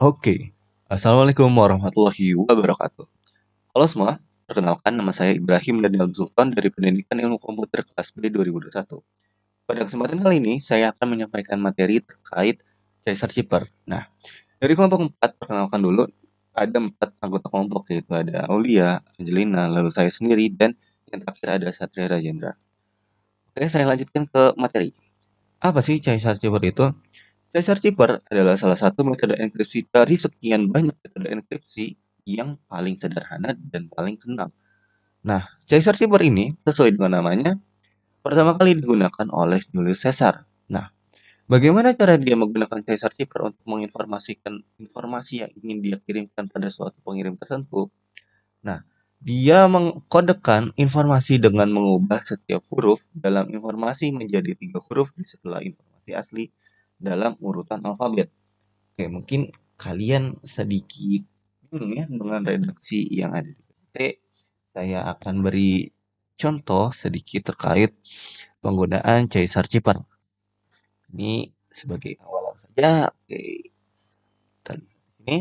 Oke, Assalamualaikum warahmatullahi wabarakatuh. Halo semua, perkenalkan nama saya Ibrahim Daniel Sultan dari Pendidikan Ilmu Komputer kelas B 2021. Pada kesempatan kali ini, saya akan menyampaikan materi terkait Caesar Ciper. Nah, dari kelompok 4, perkenalkan dulu, ada 4 anggota kelompok, yaitu ada Aulia, Angelina, lalu saya sendiri, dan yang terakhir ada Satria Rajendra. Oke, saya lanjutkan ke materi. Apa sih Caesar Ciper itu? Caesar Ciper adalah salah satu metode enkripsi dari sekian banyak metode enkripsi yang paling sederhana dan paling kenal. Nah, Caesar Ciper ini sesuai dengan namanya, pertama kali digunakan oleh Julius Caesar. Nah, bagaimana cara dia menggunakan Caesar Ciper untuk menginformasikan informasi yang ingin dia kirimkan pada suatu pengirim tertentu? Nah, dia mengkodekan informasi dengan mengubah setiap huruf dalam informasi menjadi 3 huruf di setelah informasi asli dalam urutan alfabet. Oke, mungkin kalian sedikit bingung ya dengan redaksi yang ada di PPT. Saya akan beri contoh sedikit terkait penggunaan Caesar Ciper. Ini sebagai awalan saja. Oke, kita lihat ini.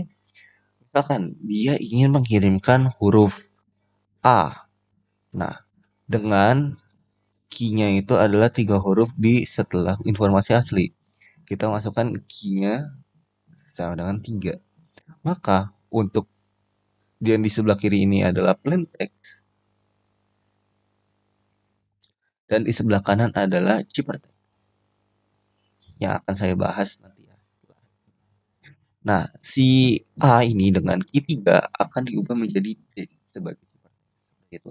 Misalkan dia ingin mengirimkan huruf A. Nah, dengan key-nya itu adalah 3 huruf di setelah informasi asli. Kita masukkan key-nya sama dengan 3. Maka untuk yang di sebelah kiri ini adalah plain text dan di sebelah kanan adalah ciphertext yang akan saya bahas nanti ya. Nah, si A ini dengan key 3 akan diubah menjadi D sebagai ciphertext. Itu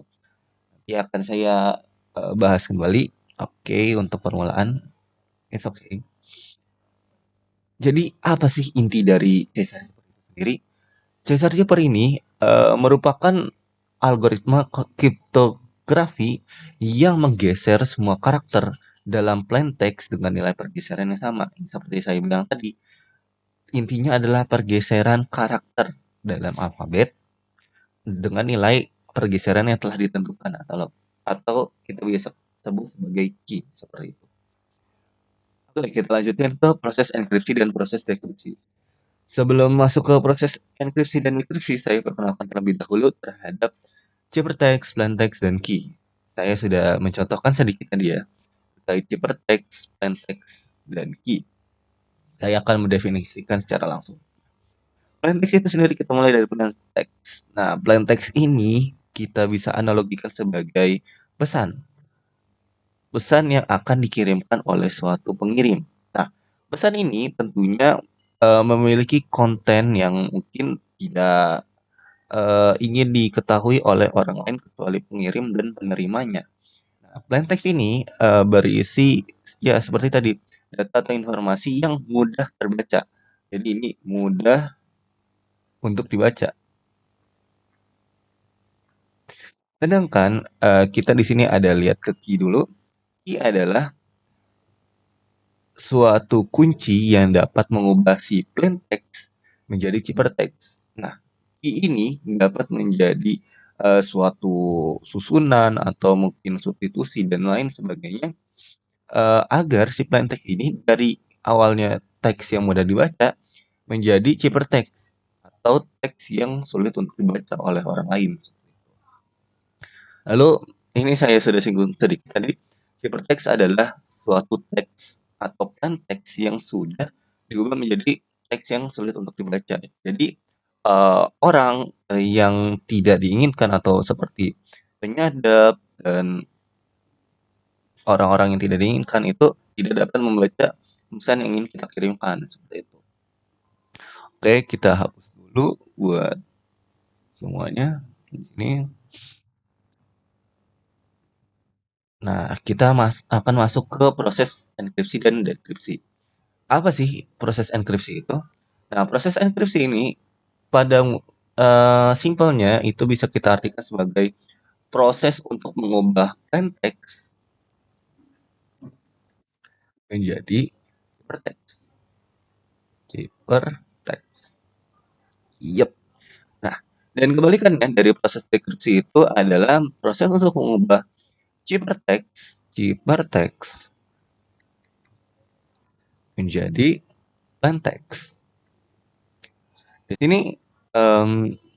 nanti akan saya bahas kembali. Oke, untuk permulaan, it's okay. Jadi apa sih inti dari Caesar Cipher itu sendiri? Caesar Cipher ini merupakan algoritma kriptografi yang menggeser semua karakter dalam plain text dengan nilai pergeseran yang sama. Seperti saya bilang tadi, intinya adalah pergeseran karakter dalam alfabet dengan nilai pergeseran yang telah ditentukan atau kita biasa sebut sebagai key seperti itu. Oke, kita lanjutkan ke proses enkripsi dan proses dekripsi. Sebelum masuk ke proses enkripsi dan dekripsi, saya perkenalkan terlebih dahulu terhadap ciphertext, plaintext, dan key. Saya sudah mencontohkan sedikit tadi ya, terkait ciphertext, plaintext, dan key. Saya akan mendefinisikan secara langsung. Plaintext itu sendiri kita mulai dari plaintext. Nah, plaintext ini kita bisa analogikan sebagai pesan. Pesan yang akan dikirimkan oleh suatu pengirim. Nah, pesan ini tentunya memiliki konten yang mungkin tidak ingin diketahui oleh orang lain kecuali pengirim dan penerimanya. Nah, plaintext ini berisi ya seperti tadi, data atau informasi yang mudah terbaca. Jadi ini mudah untuk dibaca. Sedangkan kita di sini ada lihat ke key dulu. Key adalah suatu kunci yang dapat mengubah si plain text menjadi ciphertext. Nah, key ini dapat menjadi suatu susunan atau mungkin substitusi dan lain sebagainya agar si plain text ini dari awalnya teks yang mudah dibaca menjadi ciphertext atau teks yang sulit untuk dibaca oleh orang lain. Lalu ini saya sudah singgung sedikit tadi, ciphertext adalah suatu teks atau plain text yang sudah diubah menjadi teks yang sulit untuk dibaca. Jadi orang yang tidak diinginkan atau seperti penyadap dan orang-orang yang tidak diinginkan itu tidak dapat membaca pesan yang ingin kita kirimkan seperti itu. Oke, kita hapus dulu buat semuanya di sini. Nah, kita akan masuk ke proses enkripsi dan dekripsi. Apa sih proses enkripsi itu? Nah, proses enkripsi ini pada simpelnya itu bisa kita artikan sebagai proses untuk mengubah plain text menjadi ciphertext. Ciphertext. Yep. Nah, dan kebalikannya dari proses dekripsi itu adalah proses untuk mengubah ciphertext menjadi plain text. Di sini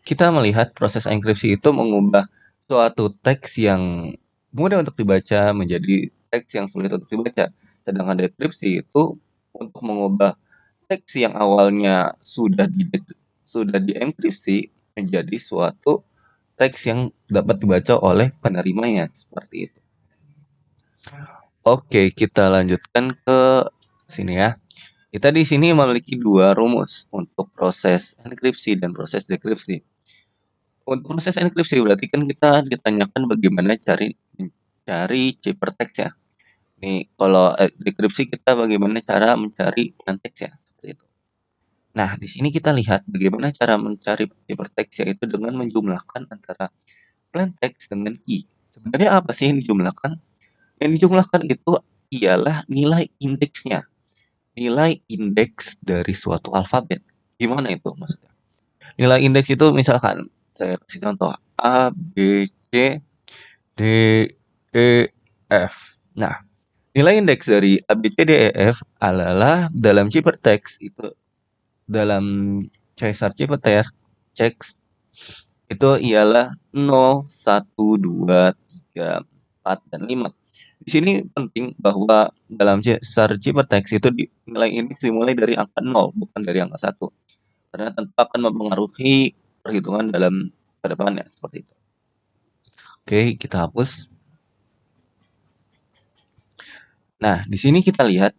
kita melihat proses enkripsi itu mengubah suatu teks yang mudah untuk dibaca menjadi teks yang sulit untuk dibaca. Sedangkan dekripsi itu untuk mengubah teks yang awalnya sudah dienkripsi menjadi suatu teks yang dapat dibaca oleh penerimanya, seperti itu. Oke, kita lanjutkan ke sini ya. Kita di sini memiliki dua rumus untuk proses enkripsi dan proses dekripsi. Untuk proses enkripsi berarti kan kita ditanyakan bagaimana mencari ciphertext ya. Nih, kalau dekripsi kita bagaimana cara mencari plain text ya, seperti itu. Nah, di sini kita lihat bagaimana cara mencari ciphertext yaitu dengan menjumlahkan antara plain text dengan key. Sebenarnya apa sih yang dijumlahkan? Yang dijumlahkan itu ialah nilai indeksnya. Nilai indeks dari suatu alfabet. Gimana itu maksudnya? Nilai indeks itu misalkan saya kasih contoh A, B, C, D, E, F. Nah, nilai indeks dari A, B, C, D, E, F adalah dalam ciphertext itu dalam Caesar ciphertext itu ialah 0, 1, 2, 3, 4, dan 5. Di sini penting bahwa dalam Caesar ciphertext itu nilai indeks dimulai dari angka 0, bukan dari angka 1. Karena tentu akan mempengaruhi perhitungan dalam kedepannya, seperti itu. Oke, kita hapus. Nah, di sini kita lihat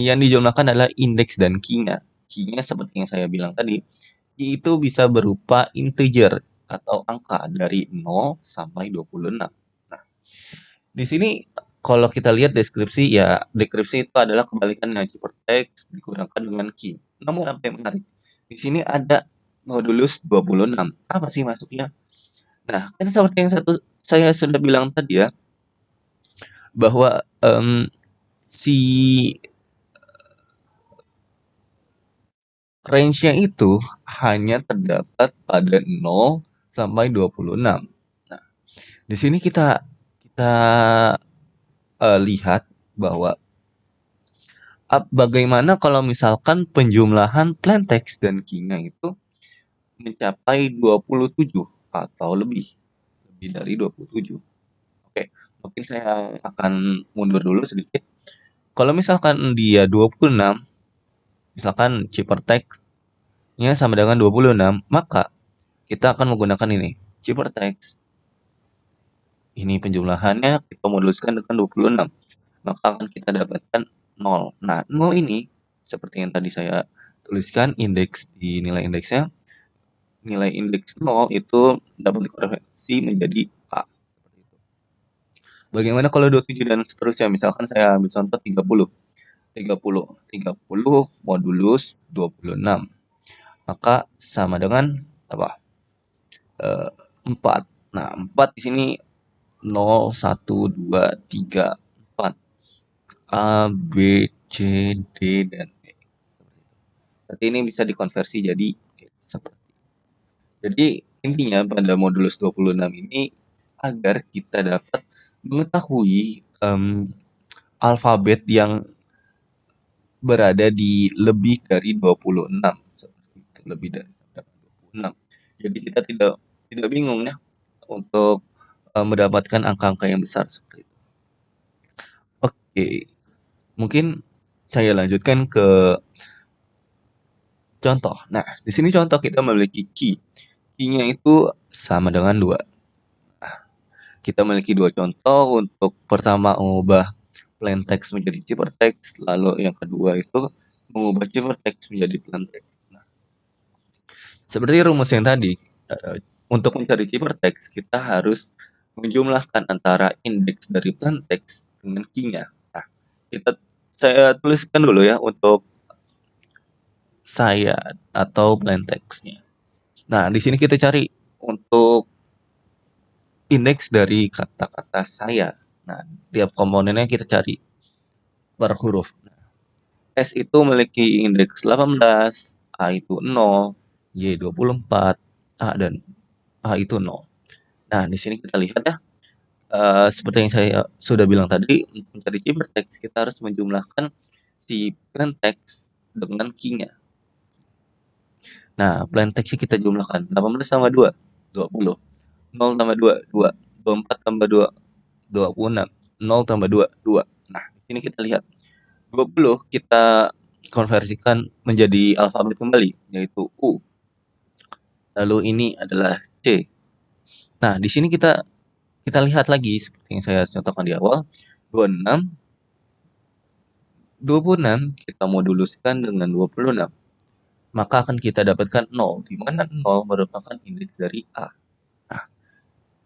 yang dijumlahkan adalah indeks dan key-nya. Key-nya seperti yang saya bilang tadi, key itu bisa berupa integer atau angka dari 0 sampai 26. Nah, di sini kalau kita lihat deskripsi ya, deskripsi itu adalah kebalikannya ciphertext digunakan dengan key. Namun apa yang menarik? Di sini ada modulus 26. Apa sih maksudnya? Nah, kan seperti yang saya sudah bilang tadi ya, bahwa si range-nya itu hanya terdapat pada 0 sampai 26. Nah, di sini kita lihat bahwa bagaimana kalau misalkan penjumlahan plain text dan key-nya itu mencapai 27 atau lebih dari 27. Oke, mungkin saya akan mundur dulu sedikit. Kalau misalkan dia 26, misalkan ciphertext-nya sama dengan 26, maka kita akan menggunakan ini, ciphertext. Ini penjumlahannya kita moduluskan dengan 26. Maka akan kita dapatkan 0. Nah, 0 ini seperti yang tadi saya tuliskan indeks di nilai indeksnya. Nilai indeks 0 itu dapat dikonversi menjadi A. Bagaimana kalau 27 dan seterusnya? Misalkan saya ambil contoh 30. 30 modulus 26. Maka sama dengan apa? 4. Nah, 4 di sini 0, 1, 2, 3, 4. A, B, C, D, dan E. Berarti ini bisa dikonversi jadi seperti. Jadi intinya pada modulus 26 ini agar kita dapat mengetahui alfabet yang berada di lebih dari 26, seperti itu, lebih dari 26. Jadi kita tidak bingung ya untuk mendapatkan angka-angka yang besar seperti itu. Oke, mungkin saya lanjutkan ke contoh. Nah, di sini contoh kita memiliki key. Key-nya itu sama dengan 2. Nah, kita memiliki 2 contoh untuk pertama mengubah plain text menjadi ciphertext, lalu yang kedua itu mengubah ciphertext menjadi plain text. Nah, seperti rumus yang tadi, untuk mencari ciphertext kita harus menjumlahkan antara indeks dari plain text dengan key-nya. Nah, saya tuliskan dulu ya untuk saya atau plain text-nya. Nah, di sini kita cari untuk indeks dari kata-kata saya. Nah, tiap komponennya kita cari per huruf. S itu memiliki indeks 18, A itu 0, Y 24, dan A itu 0. Nah, di sini kita lihat ya, seperti yang saya sudah bilang tadi, untuk mencari ciphertext kita harus menjumlahkan si plain text dengan key-nya. Nah, plain text kita jumlahkan. 18 tambah 2, 20. 0 tambah 2, 2. 24 tambah 2, 26. 0 tambah 2, 2. Nah, di sini kita lihat 20 kita konversikan menjadi alfabet kembali, yaitu U. Lalu ini adalah C. Nah, di sini kita lihat lagi seperti yang saya contohkan di awal. 26 kita moduluskan dengan 26. Maka akan kita dapatkan 0, di mana 0 merupakan indeks dari A. Nah,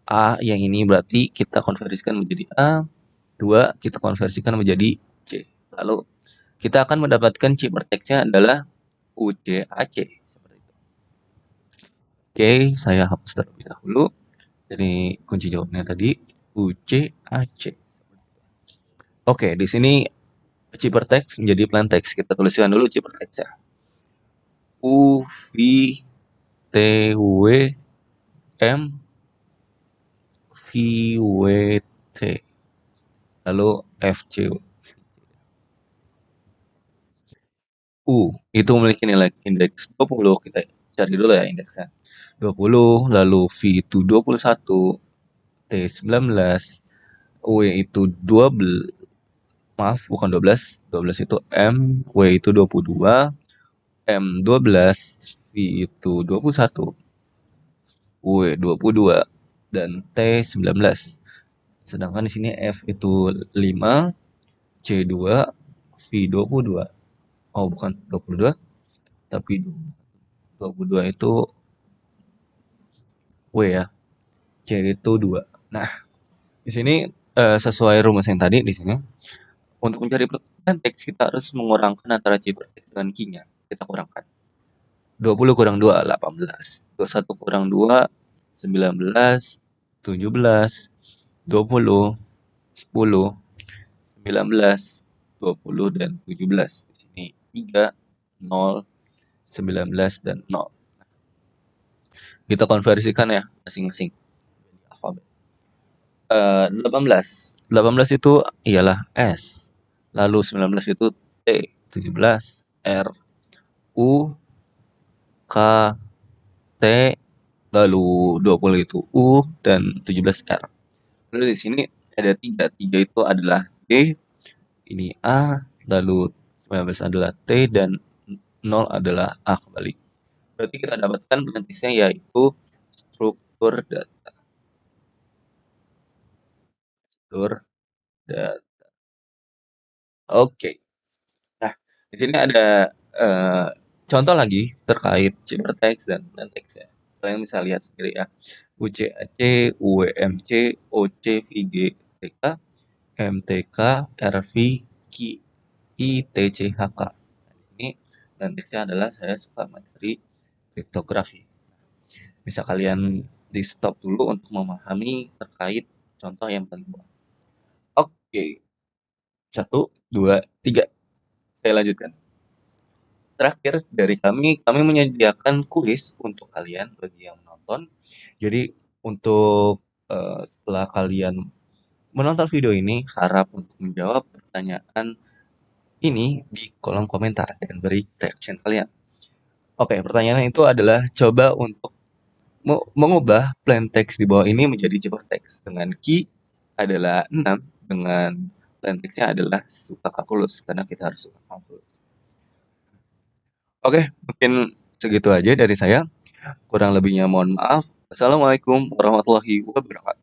A yang ini berarti kita konversikan menjadi A, 2 kita konversikan menjadi C. Lalu kita akan mendapatkan ciperteksnya adalah UCAC. Seperti itu. Oke, saya hapus terlebih dahulu. Jadi kunci jawabannya tadi UCAC. Oke, di sini ciperteks menjadi plain text. Kita tuliskan dulu ciperteksnya. U V T W M V W T. Lalu F C U itu memiliki nilai indeks 20. Kita cari dulu ya indeksnya. 20, lalu V itu 21, T 19, W itu 12. Maaf, bukan 12. 12 itu M, W itu 22, M 12, V itu 21, W 22, dan T 19. Sedangkan di sini F itu 5, C 2, V 22. Oh, bukan 22, tapi 22 itu W ya. C itu 2. Nah, di sini sesuai rumus yang tadi di sini, untuk mencari plain text kita harus mengurangkan antara cipertext dengan key-nya. Kita kurangkan. 20 kurang 2, 18. 21 kurang 2, 19, 17, 20, 10, 19, 20, dan 17. Di sini 3, 0, 19, dan 0. Kita konversikan ya masing-masing alfabet. 18. 18 itu ialah S. Lalu 19 itu T. 17 R. U. K. T. Lalu 20 itu U. Dan 17 R. Lalu di sini ada 3. 3 itu adalah D. Ini A. Lalu 19 adalah T. Dan 0 adalah A kembali. Berarti kita dapatkan bentuknya yaitu struktur data. Struktur data. Oke. Nah, di sini ada contoh lagi terkait cipertext dan plain text ya. Kalian bisa lihat sendiri ya. UCAC, UWMC, OCVG, TK, MTK, RV, KI, ITCHK. Ini plain text-nya adalah saya suka materi kriptografi. Bisa kalian di stop dulu untuk memahami terkait contoh yang paling bawah. Oke. 1, 2, 3. Saya lanjutkan. Terakhir dari kami menyediakan kuis untuk kalian bagi yang menonton. Jadi untuk setelah kalian menonton video ini, harap untuk menjawab pertanyaan ini di kolom komentar dan beri reaction kalian. Oke, pertanyaan itu adalah coba untuk mengubah plain text di bawah ini menjadi cipertext dengan key adalah 6, dengan plain text-nya adalah suka kalkulus karena kita harus suka kalkulus. Oke, mungkin segitu aja dari saya. Kurang lebihnya mohon maaf. Assalamualaikum warahmatullahi wabarakatuh.